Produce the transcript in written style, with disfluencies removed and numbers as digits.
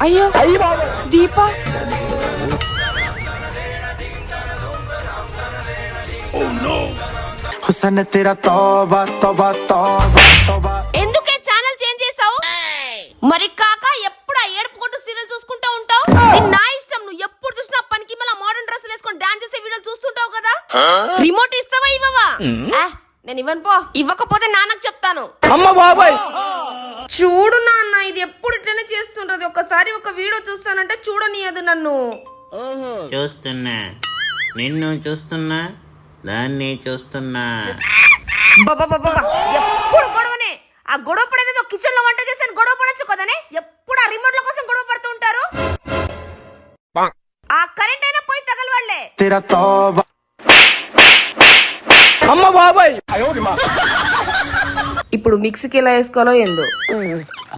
అయ్యో దీప हुस्न तेरा तौबा तौबा तौबा तौबा ఎందుకే ఛానల్ చేంజ్ చేసావు? మరి కాక ఎప్పుడు ఆ ఏడుపు కొట్టు సీరియల్ చూసుకుంటా ఉంటావు? ఇది నా ఇష్టం. నువ్వు ఎప్పుడు చూసినా పనికి మళ్ళీ మోడర్న్ డ్రెస్సులు వేసుకొని డాన్స్ చేసే వీడియోలు చూస్తుంటావు కదా. రిమోట్ ఇస్తావా ఇవ్వవా? నేను ఇవ్వను పో. ఇవ్వకపోతే నాన్నకు చెప్తాను. అమ్మ బాబాయ్ చూడు నాన్న, ఇది ఎప్పుడు ఇట్లనే చేస్తుంటది. ఒక్కసారి ఒక వీడియో చూస్తానంటే చూడనియదు నన్ను. చూస్తున్నా, నిన్ను చూస్తున్నా, దాన్ని చూస్తున్నా. ఎప్పుడు గొడవనే. ఆ గొడవ పడేదో కిచెన్ లో వంట చేస్తే గొడవ పడొచ్చు కదనే. ఎప్పుడు ఆ రిమోట్ల కోసం గొడవ పడుతూ ఉంటారు. ఆ కరెంట్ అయినా పోయి తగలవాళ్లే. तेरा तौबा అమ్మ బాబాయ్ ఇప్పుడు మిక్సీకి ఎలా వేసుకోవాలో ఏందో.